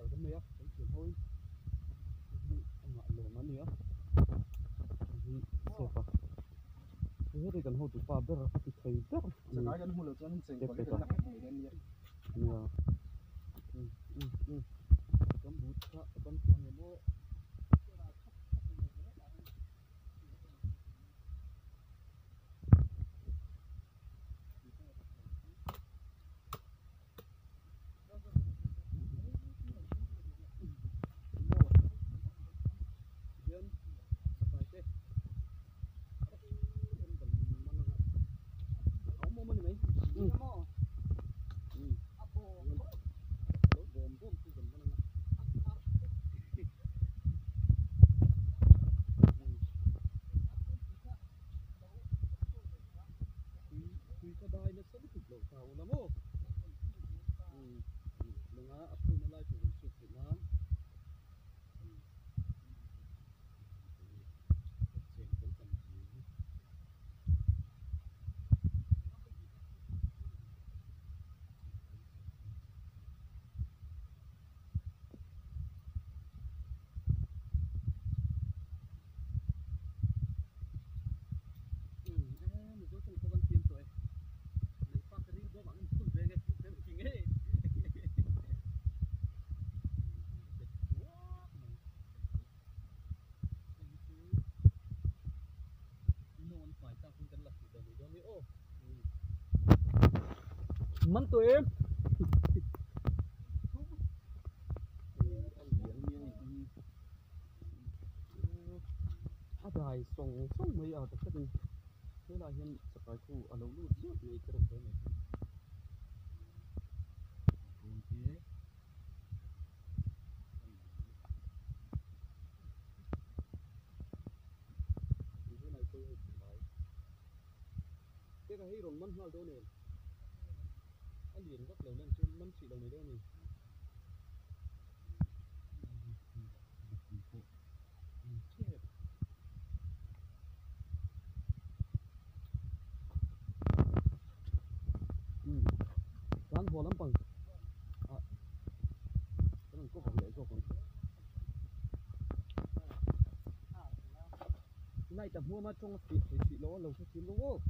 chở cái mía cái chuyển thôi anh ngoại lửa mà nữa xe pa thế thì cần hỗ trợ pa bơ thì thấy bơ sẽ nói gần hỗ trợ cho anh sẽ có cái nặng để đen nhé con bút con người bố mắn tụi em dài sòng mấy ở tất cả thế là hiện tại khu ở lâu luôn trước này cái đồng thế này cái này rồng mắn hoa đâu này anh liền góc đầu lên trên mắn chỉ đầu này đâu này gan hồ lắm bằng cái này có phải để cho con này tập mua mà trong thịt thì chị lỗ lâu cho chín đúng không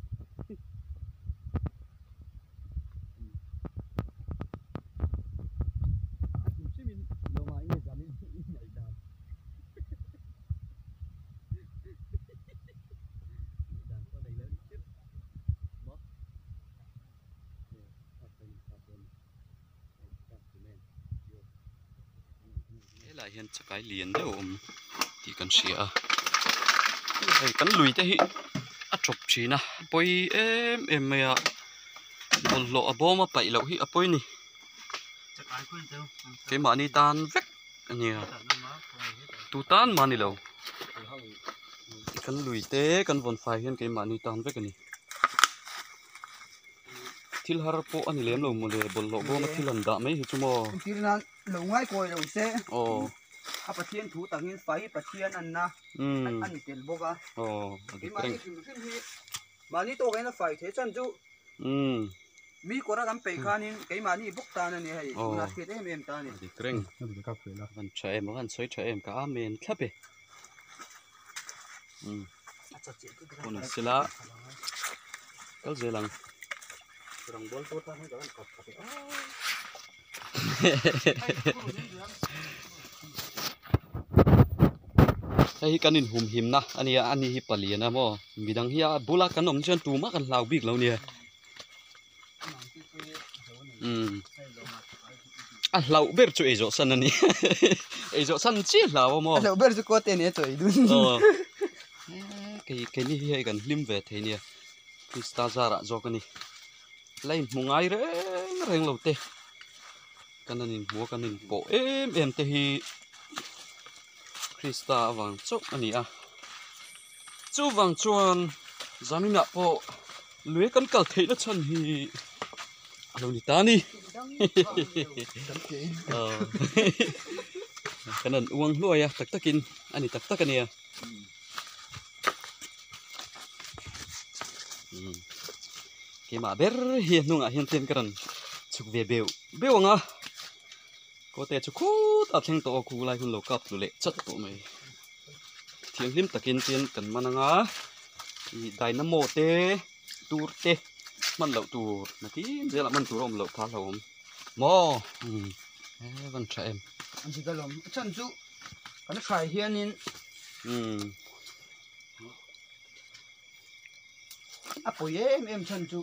lại hiện cái liền đấy ôm thì cần xỉa đây cần lùi thế chụp chỉ na bôi em mày một lộ bom mà bảy lộ hi bôi nè cái mà ni tan vét anh tu tan mà nè lâu cần lùi thế cần vòn phải hiện cái mà ni tan vét cái nè thil har po anh lem lo một bol lộ bom mà thil lần đã mấy chứ mà thil là lâu ngay coi đầu xe à thiên thủ tặng in phải thiên anh na anh tiền bốc à cái mà đi tôi cái nó phải thế chân chú mi có ra gắm bể khan in cái mà đi bốc ta này hay là cái đấy em ta này đi keng vẫn chơi em vẫn chơi em cả men khắp ấy còn xí lá cái gì lằng cái kanin hum him na ani hi pali na mo midang hi bula kanom chen tu ma kan lau bik lo ni lau ber chu ejo san ani ejo san chi lau mo lau ber chu ko te ne choi dun cái ni hi kan lim ve the ni krista zara zo kan ni lain mungai reng lo te kanin mo kanin po em te hi Krista vàng chốc anh à chú vàng chuan giá mình nạp bộ lưới cân cờ thấy nó chân thì lâu đi ta đi cái này uống lôi à tắc tắc in anh tắc tắc cái này cái mà bé hiền nung à hiền tiền cái này chụp về bèo bèo ngà có thể chú cú ta thèn tổ cú lại hun lộc cặp tụ lệ chất tụ mày thiêng lim takin tiền cần mà ngã đại nam mô tê tour têมันเหล่าตัวนะที่เดี๋ยวละมันตัวรวมเหล่าท่าเหล่าหม้อวันใช่อันที่ก็ลมฉันจุกันใช้เฮียนินอ่ะปุยเอ็มฉันจุ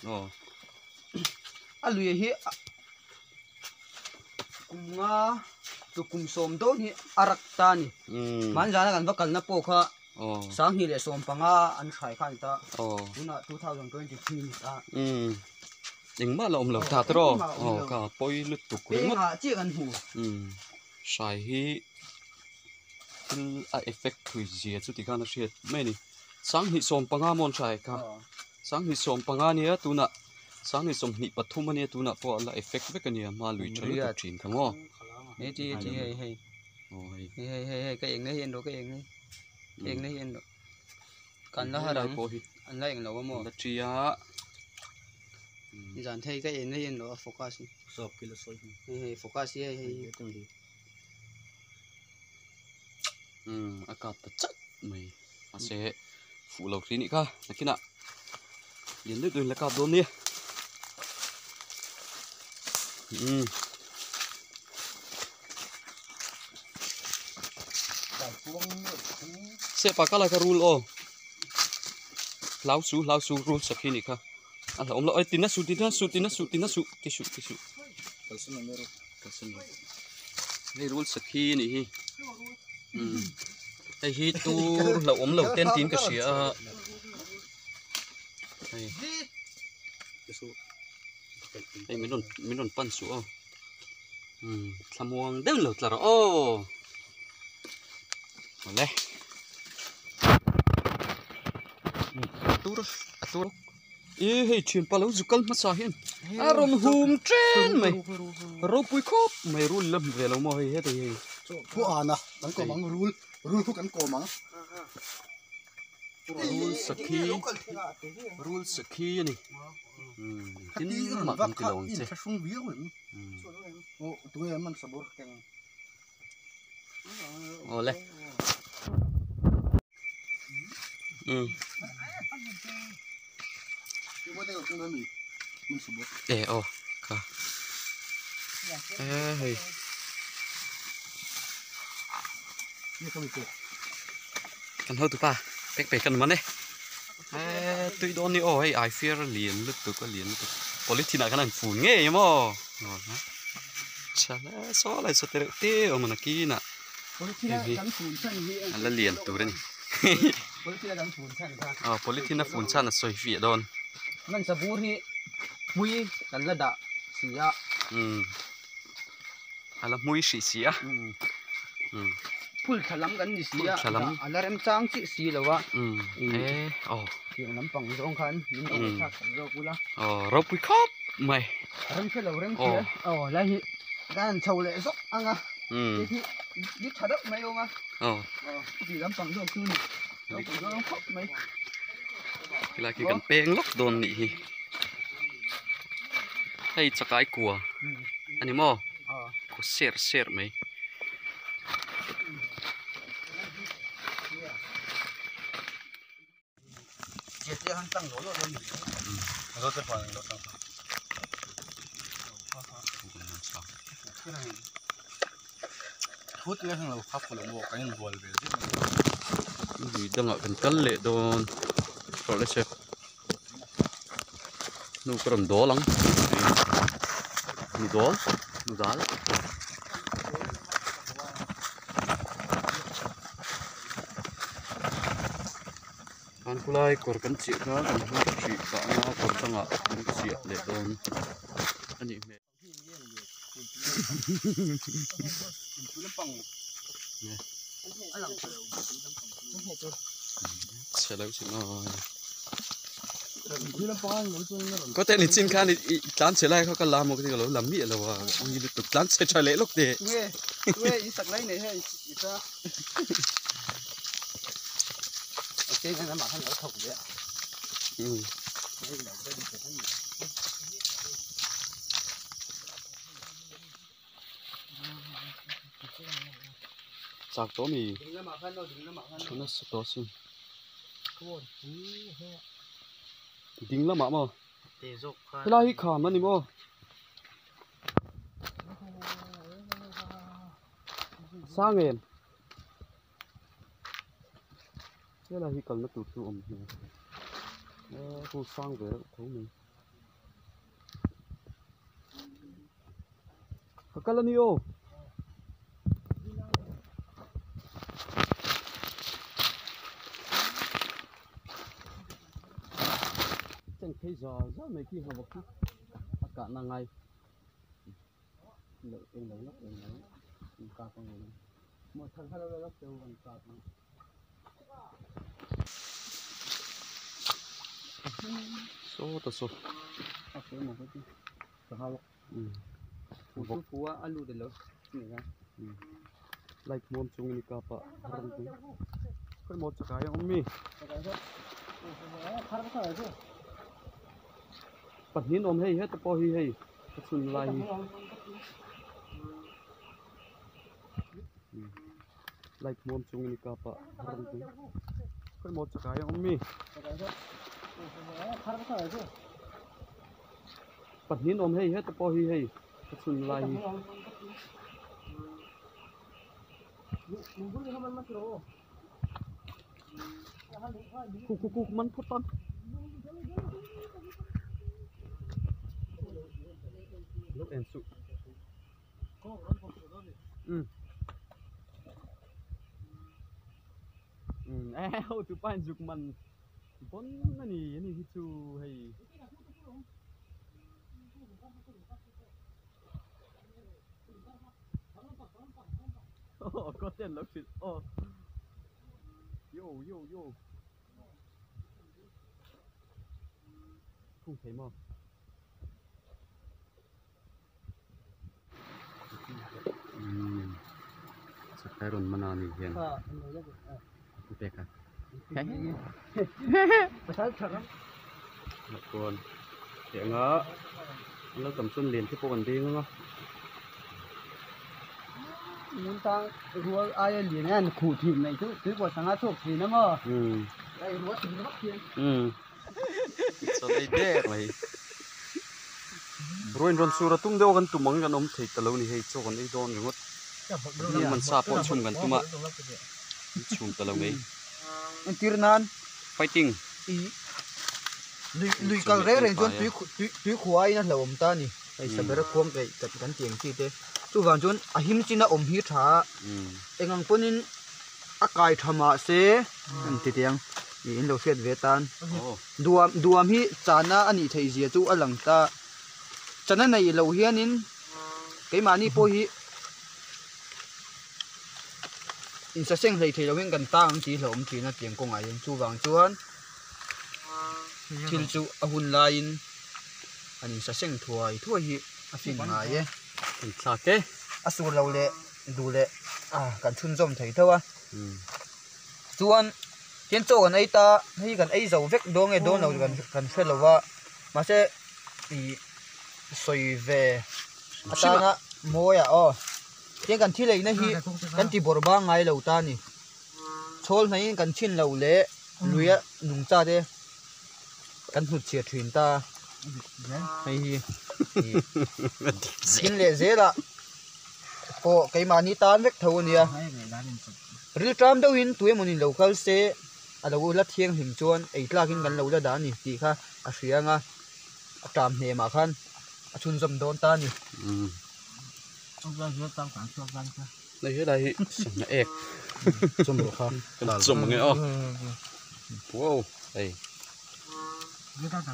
อ๋ออ่ะลุยเฮียกุมงาตุกุมสมโดนี่อารักตานี่มันจานะกันว่ากันนะพวกเขาสังหิเลสมปังอาอันใช้ขันตาดูนะ2023นี่ตายังมาเราเหล่าท่าตรอก็ปอยลุตุกุยมั้งเจี๊ยกันหูใช้ที่คือเอฟเฟกต์คือเสียสุดที่การเสียไม่นี่สังหิสมปังอามอนใช่ค่ะสังหิสมปังอาเนี่ยตัวน่ะสังหิสมหิปฐุมเนี่ยตัวน่ะพอละเอฟเฟกต์เวกันเนี่ยมาลุยชลุตุจีนทั้งว่านี่จีให้ก็เองได้เห็นดูก็เองได้เห็นดูกันแล้วฮะเราอันแรกเราก็มองดัชชียะจานไทยก็เองได้เห็นดูโฟกัสสอบกิโลซอยโฟกัสให้ตรงนี้อากาศจัดไม่มาเสะฝูเหล่าที่นี่ค่ะนักกินอ่ะเย็นด้วยแล้วก็โดนเนี่ยเสะปากก็เลยก็รูลโอลาวสูรูลสักทีนี่ค่ะอ่ะเราไอ้ตินัสสุตินัสสุทิชชูกระสุนไม่รู้ให้รูลสักทีนี่ไอ้ฮีตูเราเต้นตีนก็เสียไอ้ไม่โดนปั้นสูทำวงเดินหลุดละโอ้มาเลยตัวเฮ้ยเชียนปลาแล้วจุกลมาสาหินอารมณ์หุ่มเจนไหมรูปุยคบไม่รู้ลำเวลาโมเฮตีผู้อ่านนะกันก็มังรูลผู้กันก็มังรูลสักทีนี่ที่นี่มันกันที่ลงเจ้ช่วงวิ่งโอ้ตัวนี้มันสบู่แข็งโอ้เลยโอ้ค่ะเฮ้ยกันเท่าตัวป่ะเป๊กกันมันเนี่ยตุยโดนนี่โอ้ยไอเฟียร์เลียนลึกตัวก็เลียนลึกพอลิทีน่าขนาดฝุ่นเงี้ยมั้งใช่แล้วซ้ออะไรสเตอร์เต้อมันกี้น่ะอันละเลียนตัวนี่พอลิทีน่าฝุ่นชั้นน่ะสวยฝีโดนมันสบู่ที่มุ้ยกันละดะเสียอะไรมุ้ยเสียพูดฉลามกันดิเสียอะไรเริ่มจางสีแล้ววะเสียงน้ำปังร้องคันนี่เอาชักเรากูละเราไปครบไหมเริ่มเชื่อเราเริ่มเชื่อแล้วที่การโชว์เลยซอกอ่ะที่ยึดชัดไม่เอาที่น้ำปังร้องคืนเราไปร้องครบไหมเวลาคือกันเป้งล็อกโดนนี่ให้สกายกลัวอันนี้มั้งกูเสียไหมเจี๊ยบตั้งโหลเลยรถจะไปรถจะพูดเรื่องเราขับคนละโมกันยังบอลเลยดีจังอ่ะเป็นกันเละโดนโรเลเชฟนูกระดมโดลังนูดาลอันกุไลกอร์กันเสียนะกันหัวฉีกกะนะกอร์ตั้งอ่ะกันเสียเละโดนอันนี้เนี่ยเสร็จแล้วสินะก็แต่นี่จริงค่ะนี่ร้านเสร็จแล้วเขาก็ลามมาที่เราลำมีอะไรวะมีตุกร้านเสร็จใช่เลยลูกเด็กเว้ยอีสักไรเนี่ยให้อีสักโอเคงั้นมาให้เราถกเลย chạc tố mì đừng ra mà khăn đâu đừng ra mà khăn nó sẽ tố xin thôi đinh lắm mà để dọc cái này khả mà nimo sang em cái là hi cần nó tụt tụt cô sang về thấu mình cái là nhiều chẳng thấy giờ rất mấy khi học cái cả là ngày lợi em lấy lắm em lấy cả con người một thằng hai đôi lắm đều bằng cả số ta số cái một cái gì hai vok phú alu để lớn like mom chung ni kapa haram tu kan mo chakai ummi pathin om hei het po hi hei chun lai like mom chung ni kapa haram tu kan mo chakai ummi pathin om hei het po hi hei chun lai Kuk man putan. Look and soup. How to find zuk man. Bon ani hitu hey. Oh, got that look it. Oh. Yo. Không thấy mà. Cái rồn mà nào mình hiện. Đẹp à? Một con. Để ngỡ. Nó cầm xuân liền cái cô còn đi đúng không? muốn ta rùa ai liền ăn khủ thịt này chứ quả sáng chụp gì nữa mà đây rùa thịt nó bắt tiền sao đây đẹp mày rồi rôn sura tung đâu gần tụm măng gần ông thầy tao lâu này hay cho gần đây đòn rồi ngót nhưng mình sạp bọn chung gần tụm ạ chung tao lâu này anh tiêu nan fighting lùi càng rẻ rồi chôn túi khoai nó là ông ta nèไอ้สเปรย์ควงไก่จัดกันเตียงที่เต้ทุกวันจนอาหิมจินะอมหิท้าเอ็งอังปนินอากายธรรมะเสอันที่เตียงนี่อินโดเฟียดเวตันดวมหิจานะอันนี้ไทยเสียจู่อลังตาจันนั้นในเหล่าเฮียนินไก่มานี่โพหิอินเซ็งเลยที่เราเห็นกันตั้งที่เราอมที่นั่นเตียงกงไอ้จู่วันจวนทิลจู่อาหุนลายน์อันนี้จะเส้นถั่วหิอาฟินมาเย่สาเก้อาสูเราเละดูเละกันชุนจมไถ่เท่าส่วนเทียนโจกันไอตาให้กันไอเจ้าเวกดงไอโดนเรากันเฟลเราว่ามาเช่อีสวยเวอาตานะโมยอ๋อเทียนกันที่เลยนะฮีกันที่บอร์บ้างไงเราตานี่โชลในกันชินเราเละลุยนุ่งจ้าเด้กันหุดเฉียดถิ่นตาhay xin lệ dễ là có cái mà ni tan vết thầu nia ril tram đâu hin tuổi mình local se à đâu là thiêng hình chuan ấy là hin gần lâu là đá nè thì kha à xia nga tram hè mà khan à chun dầm đón ta nè đây cái đây sầm ếch Chôm đồ khan. sầm nghe ô wow đây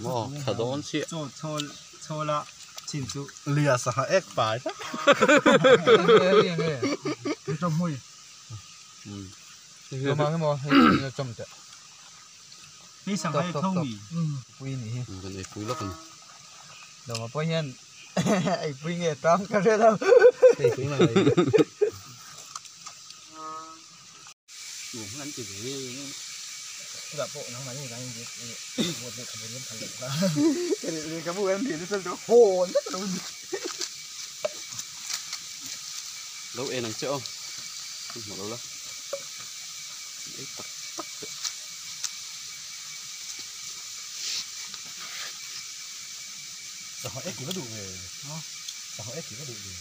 wow thật đón chị cho là chín chú Lia sa ek pai. trong mùi Nó mang cái mò hay nó chôm thế. đi sang đây thông mì Quy nè. cái này phối lắm đâu mà bao nhiêu ai quy nghe tram cái đó đâu Đây cũng là uống ngắn chỉ để gặp bộ nó mà như cái gì một việc một lần thành được cái cái bộ em thì nó chân đó hồn rất là lâu em đang chỗ một đâu đó ấy tắc tắc vậy sao họ ép chỉ có đủ về sao họ ép chỉ có đủ về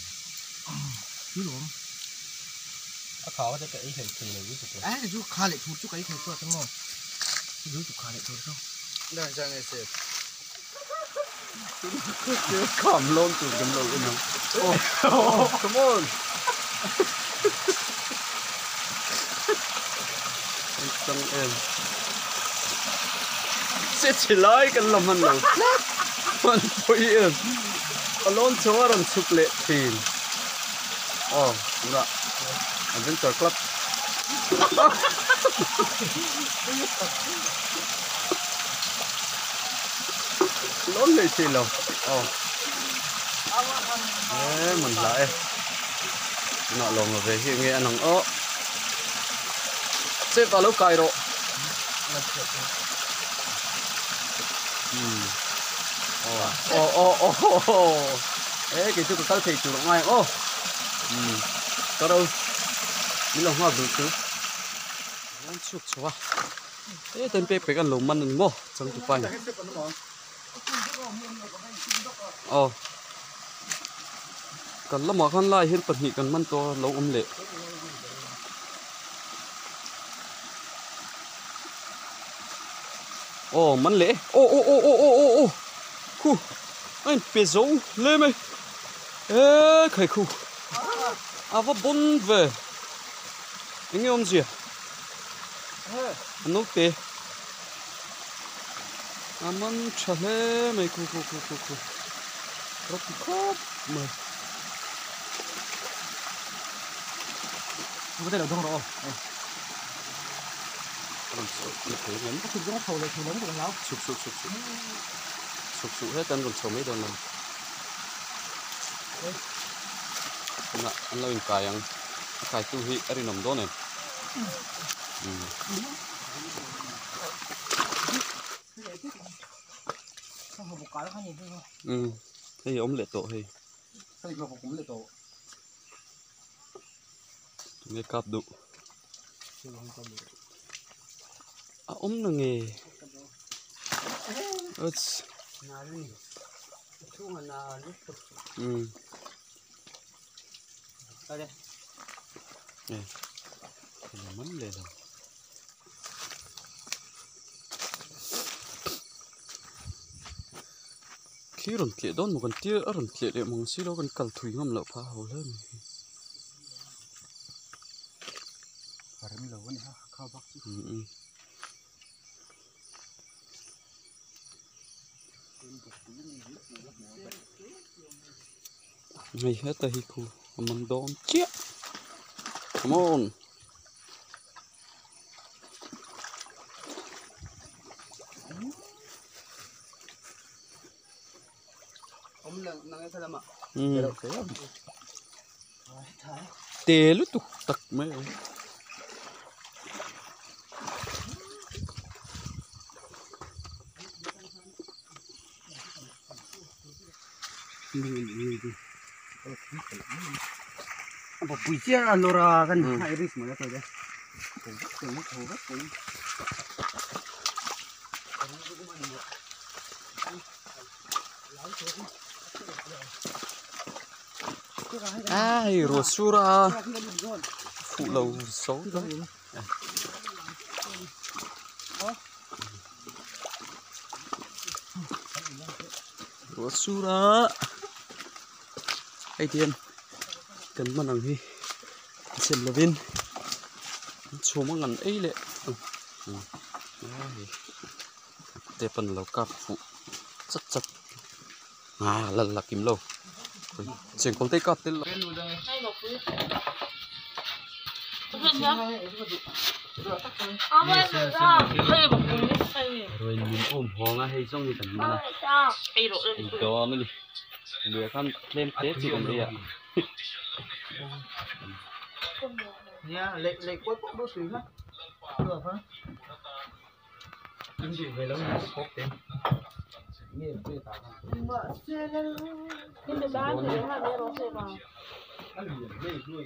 chứ đúng khó cho cái thì này ví dụ ấy thì chú khai lại chú cái thôi đúng không chú khai lại thôi không đang sang này sẽ cầm lon từ cầm lon cái nào oh come on Tăng em sẽ chỉ lấy cái lòng mình đâu mình thôi em alone cho anh chụp lệ phim đúng rồi Adventure Club lớn lên xì lồng đấy mình lại nọ lồng rồi về hiện nghe nòng ớ xếp vào lúc cài độ ấy cái chú có thể chủ động ngay có đâu đi lòng hoa được chứ nó chụp chua thế tên pe cái lồng măn đừng ngô trong tụi bay cần lắm mà con lai hiện vật nhị cần măn to lâu lệ măn lệ khu anh pe dấu lên mày ê khởi khu vấp bún về anh nghe ông gì anh nấu tê măn chả lẽ mày khu rất khóc mày có thể là đông rồi sụp hết chân còn sầu mấy đòn này anh lo cài ăn cài tu hi ở nằm đó này cái ống lệ tổ hay nghe cặp đủ ống là nghề đây nè mắm lệ rồi khi rồi kẹt đón một con tia ở rồi kẹt để mong xí đó con cào thủy ngâm lợp phá hồ lên ngay hết tay khu mình đón chết come on ông năng cái làm ạ tê lúc tục tặc mấy một buổi chiều lora gần hai rít mới tới đây ai rosura phụ lầu xấu đó rosura ai tiền cần mà năng hi xem là viên số mà ngắn ấy lệ để phần lầu cạp phụ chắc lần là kiếm lầu chuyện công ty cọp tên là rồi mình ôm hồ ngay hay trong gì tận mà đó mới đi lừa con lên tết gì còn đi ạ nha lệ quất đốt xíu ha được hả nhưng chỉ về lâu nó có tiền nghe về tao nhưng mà bán thì nó là để nó sẽ vào ăn gì về nuôi